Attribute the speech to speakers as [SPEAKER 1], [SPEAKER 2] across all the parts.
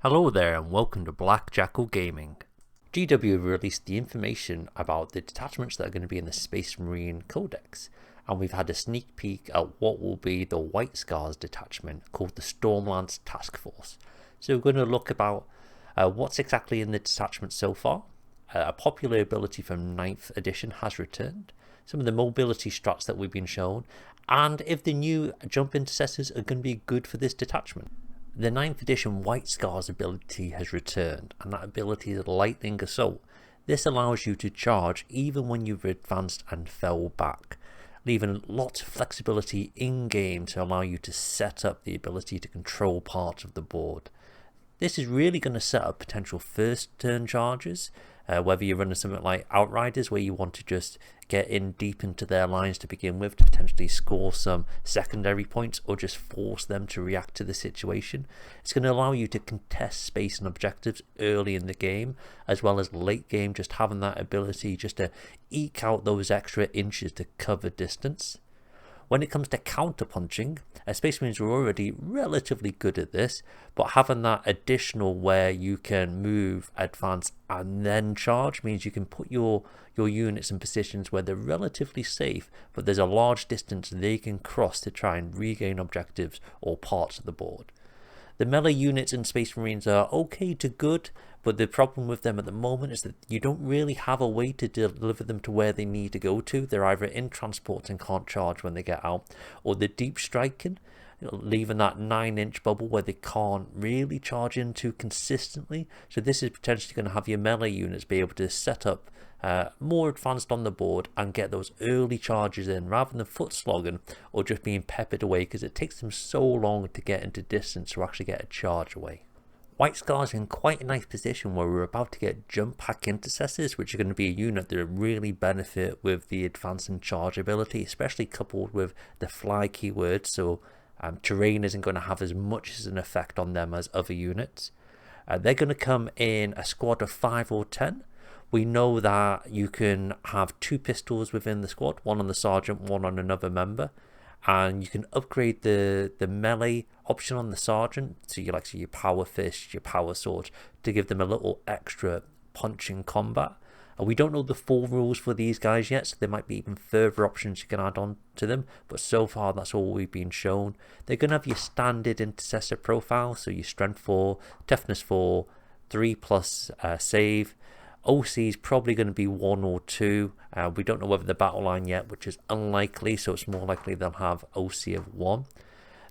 [SPEAKER 1] Hello there and welcome to Black Jackal Gaming. GW have released the information about the detachments that are going to be in the Space Marine Codex, and we've had a sneak peek at what will be the White Scars Detachment called the Stormlance Task Force. So we're going to look about what's exactly in the detachment so far. A popular ability from 9th edition has returned, some of the mobility strats that we've been shown, and if the new Jump Intercessors are going to be good for this detachment. The 9th edition White Scars ability has returned, and that ability is Lightning Assault. This allows you to charge even when you've advanced and fell back, leaving lots of flexibility in game to allow you to set up the ability to control parts of the board. This is really going to set up potential first turn charges, whether you're running something like Outriders where you want to just get in deep into their lines to begin with to potentially score some secondary points or just force them to react to the situation. It's going to allow you to contest space and objectives early in the game, as well as late game, just having that ability just to eke out those extra inches to cover distance. When it comes to counter-punching, Space Marines are already relatively good at this, but having that additional where you can move, advance, and then charge means you can put your units in positions where they're relatively safe, but there's a large distance they can cross to try and regain objectives or parts of the board. The melee units in Space Marines are okay to good, but the problem with them at the moment is that you don't really have a way to deliver them to where they need to go to. They're either in transports and can't charge when they get out, or they're deep striking, leaving that 9-inch bubble where they can't really charge into consistently. So this is potentially going to have your melee units be able to set up more advanced on the board and get those early charges in rather than foot slogging or just being peppered away, because it takes them so long to get into distance to actually get a charge away. White Scars are in quite a nice position where we're about to get Jumppack Intercessors, which are going to be a unit that really benefit with the advance and charge ability, especially coupled with the fly keyword, so terrain isn't going to have as much as an effect on them as other units. They're going to come in a squad of 5 or 10. We know that you can have 2 pistols within the squad, one on the sergeant, one on another member, and you can upgrade the melee option on the sergeant, so you like your power fist, your power sword, to give them a little extra punch in combat. We don't know the full rules for these guys yet, so there might be even further options you can add on to them, but so far that's all we've been shown. They're going to have your standard intercessor profile, so your strength 4, toughness 4, 3+ save. OC is probably going to be 1 or 2. We don't know whether the battle line yet, which is unlikely, so it's more likely they'll have OC of 1.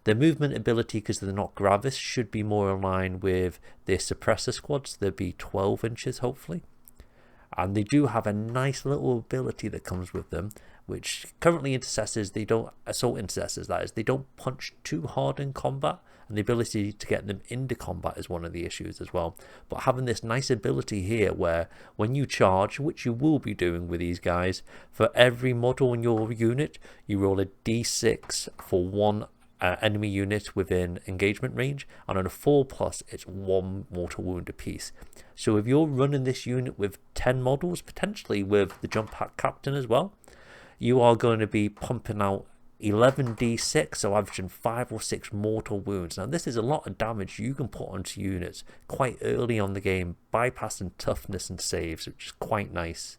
[SPEAKER 1] Their movement ability, because they're not Gravis, should be more in line with their suppressor squads. They'll be 12 inches hopefully. And they do have a nice little ability that comes with them, which currently intercessors, assault intercessors that is, they don't punch too hard in combat, and the ability to get them into combat is one of the issues as well. But having this nice ability here where when you charge, which you will be doing with these guys, for every model in your unit, you roll a d6 for one enemy unit within engagement range, and on a 4+, it's 1 mortal wound apiece. So if you're running this unit with 10 models, potentially with the Jumppack Captain as well, you are going to be pumping out 11d6, so averaging 5 or 6 mortal wounds. Now this is a lot of damage you can put onto units quite early on the game, bypassing toughness and saves, which is quite nice.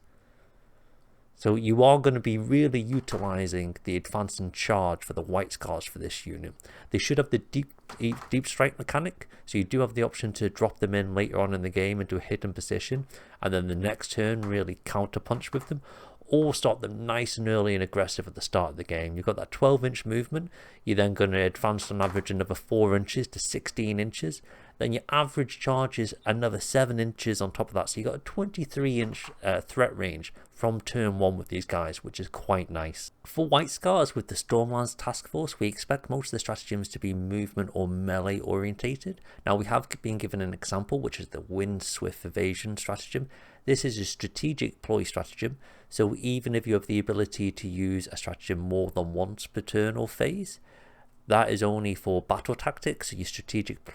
[SPEAKER 1] So you are going to be really utilizing the advance and charge for the White Scars for this unit. They should have the deep strike mechanic, so you do have the option to drop them in later on in the game into a hidden position, and then the next turn really counter punch with them, or start them nice and early and aggressive at the start of the game. You've got that 12-inch movement. You're then going to advance on average another 4 inches to 16 inches. Then your average charge is another 7 inches on top of that. So you've got a 23-inch threat range from turn 1 with these guys, which is quite nice. For White Scars with the Stormlance Task Force, we expect most of the stratagems to be movement or melee orientated. Now we have been given an example, which is the Wind Swift Evasion stratagem. This is a strategic ploy stratagem, so even if you have the ability to use a stratagem more than once per turn or phase, that is only for battle tactics. So your strategic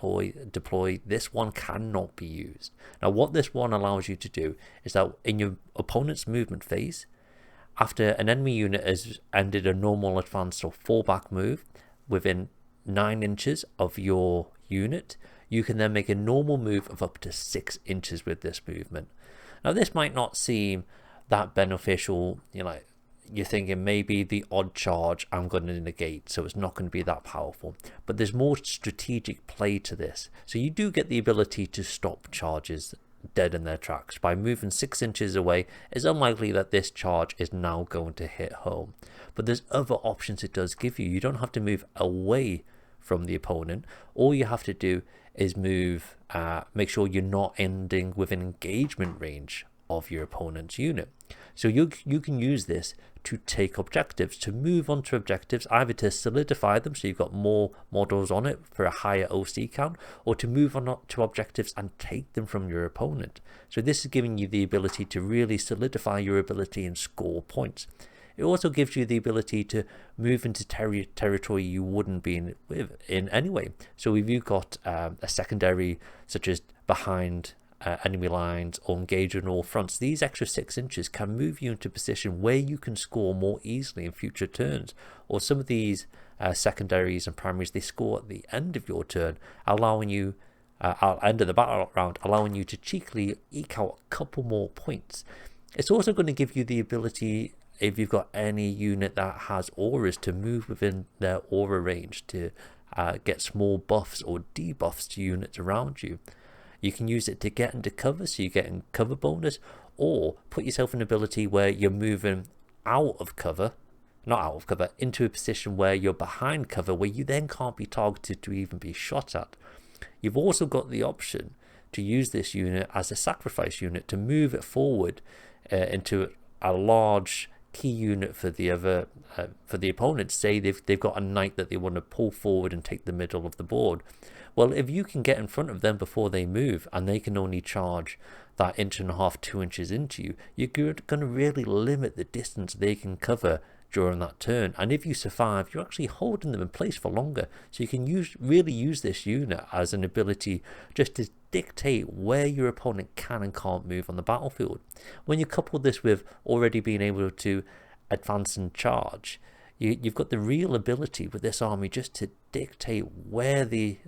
[SPEAKER 1] deploy, this one cannot be used. Now what this one allows you to do is that in your opponent's movement phase, after an enemy unit has ended a normal advance or fallback move within 9 inches of your unit, you can then make a normal move of up to 6 inches with this movement. Now this might not seem that beneficial, you're thinking maybe the odd charge I'm going to negate, so it's not going to be that powerful. But there's more strategic play to this. So you do get the ability to stop charges dead in their tracks. By moving 6 inches away, it's unlikely that this charge is now going to hit home. But there's other options it does give you. You don't have to move away from the opponent. All you have to do is move, make sure you're not ending with an engagement range of your opponent's unit. So you can use this to take objectives, to move on to objectives, either to solidify them so you've got more models on it for a higher OC count, or to move on to objectives and take them from your opponent. So this is giving you the ability to really solidify your ability and score points. It also gives you the ability to move into territory you wouldn't be in anyway. So if you've got a secondary such as behind enemy lines or engage on all fronts, these extra 6 inches can move you into a position where you can score more easily in future turns. Or some of these secondaries and primaries, they score at the end of your turn, allowing you end of the battle round, allowing you to cheekily eke out a couple more points. It's also going to give you the ability, if you've got any unit that has auras, to move within their aura range to get small buffs or debuffs to units around you. You can use it to get into cover, so you get in cover bonus, or put yourself in an ability where you're moving out of cover, not out of cover, into a position where you're behind cover, where you then can't be targeted to even be shot at. You've also got the option to use this unit as a sacrifice unit to move it forward into a large key unit for the other for the opponent. Say they've got a knight that they want to pull forward and take the middle of the board. Well, if you can get in front of them before they move, and they can only charge that 1.5 to 2 inches into you, you're going to really limit the distance they can cover during that turn. And if you survive, you're actually holding them in place for longer. So you can really use this unit as an ability just to dictate where your opponent can and can't move on the battlefield. When you couple this with already being able to advance and charge, you've got the real ability with this army just to dictate where the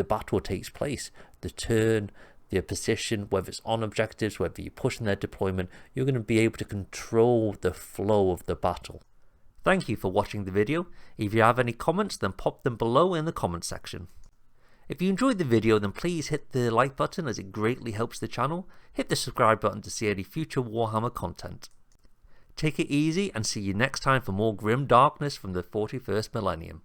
[SPEAKER 1] battle takes place, the turn, their position, whether it's on objectives, whether you're pushing their deployment. You're going to be able to control the flow of the battle. Thank you for watching the video. If you have any comments, then pop them below in the comment section. If you enjoyed the video, then please hit the like button, as it greatly helps the channel. Hit the subscribe button to see any future Warhammer content. Take it easy, and see you next time for more grim darkness from the 41st millennium.